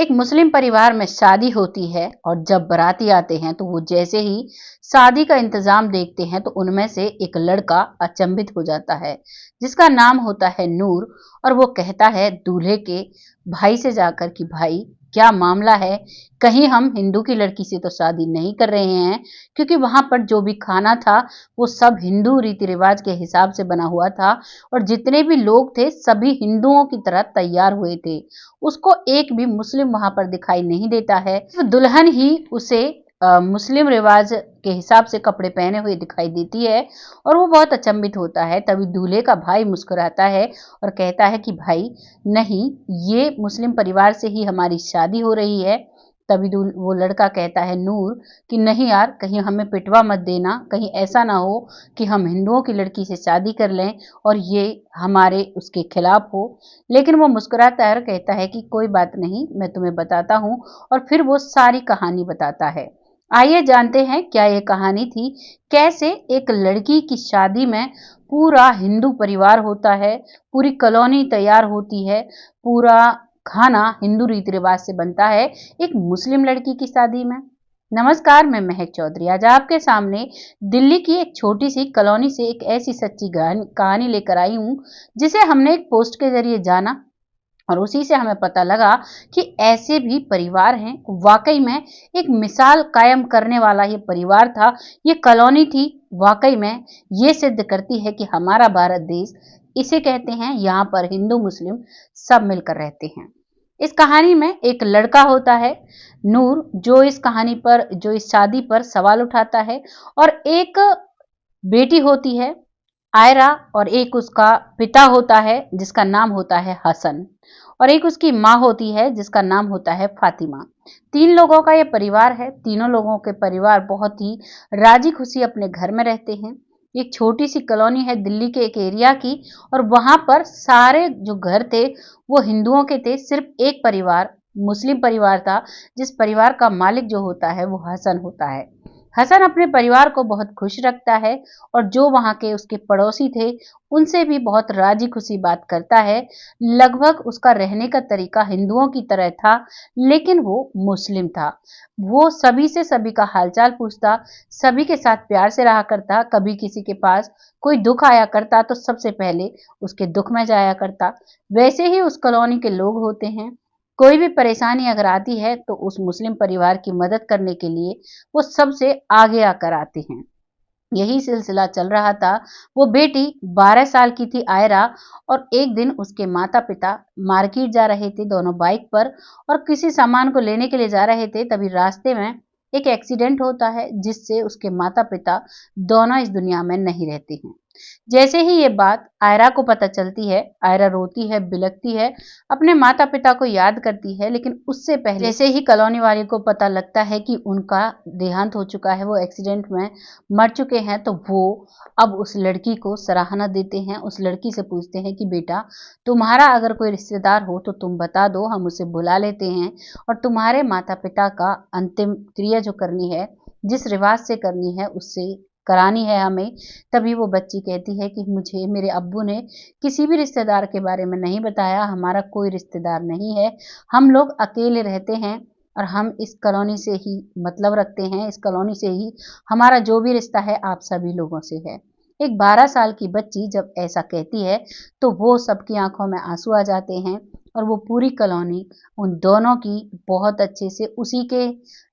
एक मुस्लिम परिवार में शादी होती है और जब बाराती आते हैं तो वो जैसे ही शादी का इंतजाम देखते हैं तो उनमें से एक लड़का अचंभित हो जाता है जिसका नाम होता है नूर। और वो कहता है दूल्हे के भाई से जाकर कि भाई क्या मामला है, कहीं हम हिंदू की लड़की से तो शादी नहीं कर रहे हैं, क्योंकि वहां पर जो भी खाना था वो सब हिंदू रीति रिवाज के हिसाब से बना हुआ था और जितने भी लोग थे सभी हिंदुओं की तरह तैयार हुए थे। उसको एक भी मुस्लिम वहां पर दिखाई नहीं देता है। तो दुल्हन ही उसे मुस्लिम रिवाज के हिसाब से कपड़े पहने हुए दिखाई देती है और वो बहुत अचंभित होता है। तभी दूल्हे का भाई मुस्कुराता है और कहता है कि भाई नहीं, ये मुस्लिम परिवार से ही हमारी शादी हो रही है। तभी वो लड़का कहता है नूर कि नहीं यार, कहीं हमें पिटवा मत देना, कहीं ऐसा ना हो कि हम हिंदुओं की लड़की से शादी कर लें और ये हमारे उसके खिलाफ हो। लेकिन वो मुस्कुराता है और कहता है कि कोई बात नहीं, मैं तुम्हें बताता हूँ। और फिर वो सारी कहानी बताता है। आइए जानते हैं क्या ये कहानी थी, कैसे एक लड़की की शादी में पूरा हिंदू परिवार होता है, पूरी कॉलोनी तैयार होती है, पूरा खाना हिंदू रीति रिवाज से बनता है एक मुस्लिम लड़की की शादी में। नमस्कार, मैं महक चौधरी आज आपके सामने दिल्ली की एक छोटी सी कॉलोनी से एक ऐसी सच्ची कहानी लेकर आई हूँ जिसे हमने एक पोस्ट के जरिए जाना और उसी से हमें पता लगा कि ऐसे भी परिवार हैं। वाकई में एक मिसाल कायम करने वाला ये परिवार था, ये कॉलोनी थी। वाकई में ये सिद्ध करती है कि हमारा भारत देश, इसे कहते हैं यहाँ पर हिंदू मुस्लिम सब मिलकर रहते हैं। इस कहानी में एक लड़का होता है नूर, जो इस शादी पर सवाल उठाता है, और एक बेटी होती है आयरा, और एक उसका पिता होता है जिसका नाम होता है हसन, और एक उसकी माँ होती है जिसका नाम होता है फातिमा। 3 लोगों का ये परिवार है। तीनों लोगों के परिवार बहुत ही राजी खुशी अपने घर में रहते हैं। एक छोटी सी कॉलोनी है दिल्ली के एक एरिया की, और वहां पर सारे जो घर थे वो हिंदुओं के थे। सिर्फ एक परिवार मुस्लिम परिवार था, जिस परिवार का मालिक जो होता है वो हसन होता है। हसन अपने परिवार को बहुत खुश रखता है और जो वहां के उसके पड़ोसी थे उनसे भी बहुत राजी खुशी बात करता है। लगभग उसका रहने का तरीका हिंदुओं की तरह था, लेकिन वो मुस्लिम था। वो सभी से सभी का हालचाल पूछता, सभी के साथ प्यार से रहा करता। कभी किसी के पास कोई दुख आया करता तो सबसे पहले उसके दुख में जाया करता। वैसे ही उस कॉलोनी के लोग होते हैं। कोई भी परेशानी अगर आती है तो उस मुस्लिम परिवार की मदद करने के लिए वो सबसे आगे आकर आते हैं। यही सिलसिला चल रहा था। वो बेटी 12 साल की थी आयरा, और एक दिन उसके माता पिता मार्केट जा रहे थे दोनों बाइक पर, और किसी सामान को लेने के लिए जा रहे थे। तभी रास्ते में एक एक्सीडेंट होता है जिससे उसके माता पिता दोनों इस दुनिया में नहीं रहते हैं। जैसे ही ये बात आयरा को पता चलती है, आयरा रोती है, बिलखती है, अपने माता पिता को याद करती है। लेकिन उससे पहले जैसे ही कॉलोनी वाले को पता लगता है कि उनका देहांत हो चुका है, वो एक्सीडेंट में मर चुके हैं, तो वो अब उस लड़की को सराहना देते हैं। उस लड़की से पूछते हैं कि बेटा, तुम्हारा अगर कोई रिश्तेदार हो तो तुम बता दो, हम उसे बुला लेते हैं और तुम्हारे माता पिता का अंतिम क्रिया जो करनी है, जिस रिवाज से करनी है उससे करानी है हमें। तभी वो बच्ची कहती है कि मुझे मेरे अब्बू ने किसी भी रिश्तेदार के बारे में नहीं बताया, हमारा कोई रिश्तेदार नहीं है, हम लोग अकेले रहते हैं और हम इस कॉलोनी से ही मतलब रखते हैं, इस कॉलोनी से ही हमारा जो भी रिश्ता है आप सभी लोगों से है। एक 12 साल की बच्ची जब ऐसा कहती है तो वो सबकी आंखों में आंसू आ जाते हैं, और वो पूरी कॉलोनी उन दोनों की बहुत अच्छे से उसी के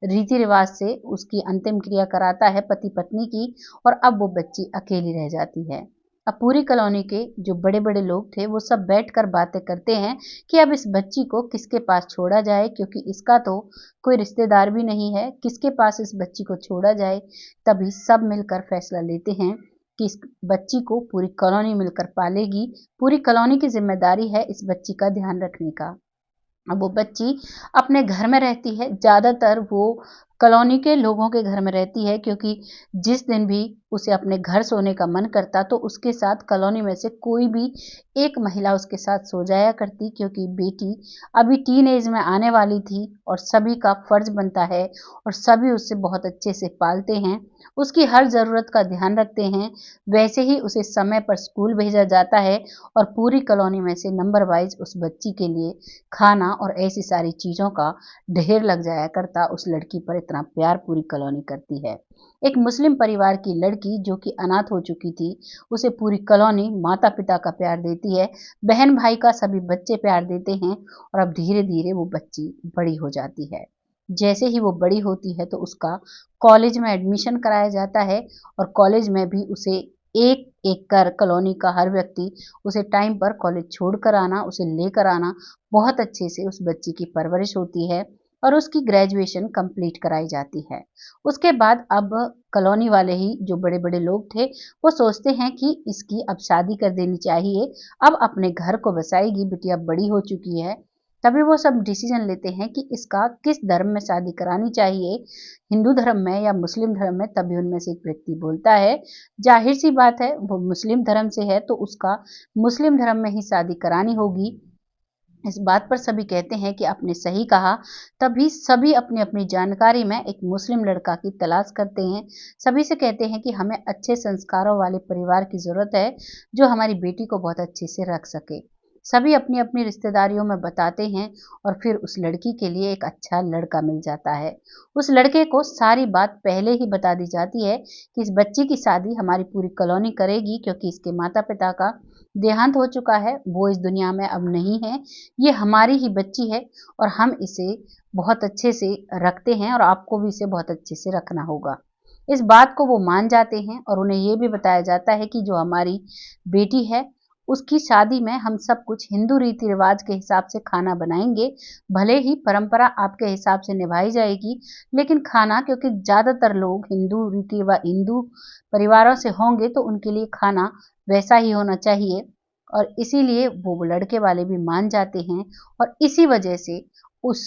रीति रिवाज से उसकी अंतिम क्रिया कराता है, पति पत्नी की। और अब वो बच्ची अकेली रह जाती है। अब पूरी कॉलोनी के जो बड़े बड़े लोग थे वो सब बैठकर बातें करते हैं कि अब इस बच्ची को किसके पास छोड़ा जाए, क्योंकि इसका तो कोई रिश्तेदार भी नहीं है, किसके पास इस बच्ची को छोड़ा जाए। तभी सब मिलकर फैसला लेते हैं कि इस बच्ची को पूरी कॉलोनी मिलकर पालेगी, पूरी कॉलोनी की जिम्मेदारी है इस बच्ची का ध्यान रखने का। अब वो बच्ची अपने घर में रहती है, ज्यादातर वो कॉलोनी के लोगों के घर में रहती है, क्योंकि जिस दिन भी उसे अपने घर सोने का मन करता तो उसके साथ कॉलोनी में से कोई भी एक महिला उसके साथ सो जाया करती, क्योंकि बेटी अभी टीन एज में आने वाली थी और सभी का फर्ज बनता है और सभी उसे बहुत अच्छे से पालते हैं, उसकी हर ज़रूरत का ध्यान रखते हैं। वैसे ही उसे समय पर स्कूल भेजा जाता है और पूरी कॉलोनी में से नंबर वाइज उस बच्ची के लिए खाना और ऐसी सारी चीज़ों का ढेर लग जाया करता। उस लड़की पर इतना प्यार पूरी कॉलोनी करती है। एक मुस्लिम परिवार की लड़की जो कि अनाथ हो चुकी थी, उसे पूरी कॉलोनी माता पिता का प्यार देती है, बहन भाई का सभी बच्चे प्यार देते हैं और अब धीरे धीरे वो बच्ची बड़ी हो जाती है। जैसे ही वो बड़ी होती है तो उसका कॉलेज में एडमिशन कराया जाता है और कॉलेज में भी उसे एक एक कर कॉलोनी का हर व्यक्ति उसे टाइम पर कॉलेज छोड़कर आना, उसे लेकर आना, बहुत अच्छे से उस बच्ची की परवरिश होती है और उसकी ग्रेजुएशन कंप्लीट कराई जाती है। उसके बाद अब कॉलोनी वाले ही जो बड़े बड़े लोग थे वो सोचते हैं कि इसकी अब शादी कर देनी चाहिए, अब अपने घर को बसाएगी, बिटिया बड़ी हो चुकी है। तभी वो सब डिसीजन लेते हैं कि इसका किस धर्म में शादी करानी चाहिए, हिंदू धर्म में या मुस्लिम धर्म में। तभी उनमें से एक व्यक्ति बोलता है, जाहिर सी बात है वो मुस्लिम धर्म से है तो उसका मुस्लिम धर्म में ही शादी करानी होगी। इस बात पर सभी कहते हैं कि आपने सही कहा। तभी सभी अपनी अपनी जानकारी में एक मुस्लिम लड़का की तलाश करते हैं। सभी से कहते हैं कि हमें अच्छे संस्कारों वाले परिवार की जरूरत है जो हमारी बेटी को बहुत अच्छे से रख सके। सभी अपनी अपनी रिश्तेदारियों में बताते हैं और फिर उस लड़की के लिए एक अच्छा लड़का मिल जाता है। उस लड़के को सारी बात पहले ही बता दी जाती है कि इस बच्ची की शादी हमारी पूरी कॉलोनी करेगी, क्योंकि इसके माता पिता का देहांत हो चुका है, वो इस दुनिया में अब नहीं है, ये हमारी ही बच्ची है और हम इसे बहुत अच्छे से रखते हैं और आपको भी इसे बहुत अच्छे से रखना होगा। इस बात को वो मान जाते हैं और उन्हें ये भी बताया जाता है कि जो हमारी बेटी है उसकी शादी में हम सब कुछ हिंदू रीति रिवाज के हिसाब से खाना बनाएंगे। भले ही परंपरा आपके हिसाब से निभाई जाएगी, लेकिन खाना, क्योंकि ज्यादातर लोग हिंदू रीति व हिंदू परिवारों से होंगे तो उनके लिए खाना वैसा ही होना चाहिए और इसीलिए वो लड़के वाले भी मान जाते हैं और इसी वजह से उस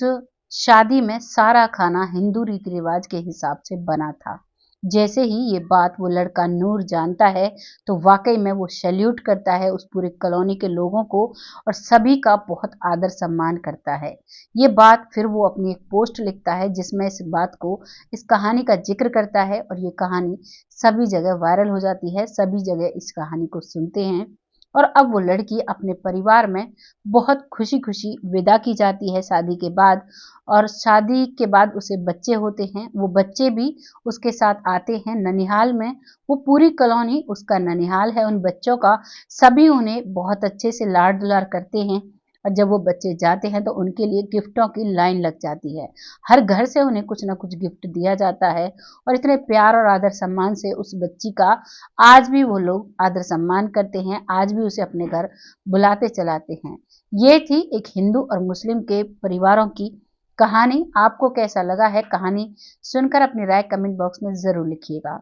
शादी में सारा खाना हिंदू रीति रिवाज के हिसाब से बना था। जैसे ही ये बात वो लड़का नूर जानता है तो वाकई में वो सैल्यूट करता है उस पूरी कॉलोनी के लोगों को और सभी का बहुत आदर सम्मान करता है। ये बात फिर वो अपनी एक पोस्ट लिखता है जिसमें इस बात को, इस कहानी का जिक्र करता है और ये कहानी सभी जगह वायरल हो जाती है, सभी जगह इस कहानी को सुनते हैं और अब वो लड़की अपने परिवार में बहुत खुशी खुशी विदा की जाती है शादी के बाद। और शादी के बाद उसे बच्चे होते हैं, वो बच्चे भी उसके साथ आते हैं ननिहाल में। वो पूरी कॉलोनी उसका ननिहाल है उन बच्चों का, सभी उन्हें बहुत अच्छे से लाड दुलार करते हैं और जब वो बच्चे जाते हैं तो उनके लिए गिफ्टों की लाइन लग जाती है। हर घर से उन्हें कुछ ना कुछ गिफ्ट दिया जाता है और इतने प्यार और आदर सम्मान से उस बच्ची का आज भी वो लोग आदर सम्मान करते हैं, आज भी उसे अपने घर बुलाते चलाते हैं। ये थी एक हिंदू और मुस्लिम के परिवारों की कहानी। आपको कैसा लगा है कहानी सुनकर अपनी राय कमेंट बॉक्स में जरूर लिखिएगा।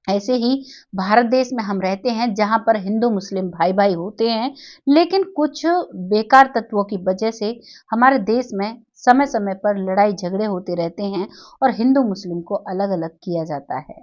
ऐसे ही भारत देश में हम रहते हैं जहां पर हिंदू मुस्लिम भाई भाई होते हैं, लेकिन कुछ बेकार तत्वों की वजह से हमारे देश में समय समय पर लड़ाई झगड़े होते रहते हैं और हिंदू मुस्लिम को अलग अलग किया जाता है।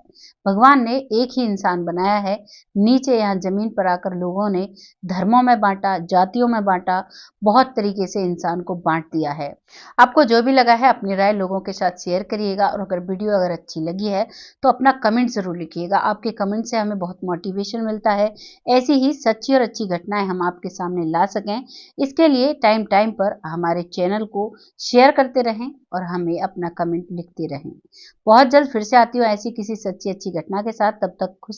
भगवान ने एक ही इंसान बनाया है, नीचे यहाँ जमीन पर आकर लोगों ने धर्मों में बांटा, जातियों में बांटा, बहुत तरीके से इंसान को बांट दिया है। आपको जो भी लगा है अपनी राय लोगों के साथ शेयर करिएगा और अगर वीडियो अगर अच्छी लगी है तो अपना कमेंट जरूर लिखिएगा। आपके कमेंट से हमें बहुत मोटिवेशन मिलता है, ऐसी ही सच्ची और अच्छी घटनाएं हम आपके सामने ला सकें। इसके लिए टाइम टाइम पर हमारे चैनल को शेयर करते रहें और हमें अपना कमेंट लिखते रहें। बहुत जल्द फिर से आती हूँ ऐसी किसी सच्ची अच्छी घटना के साथ, तब तक खुश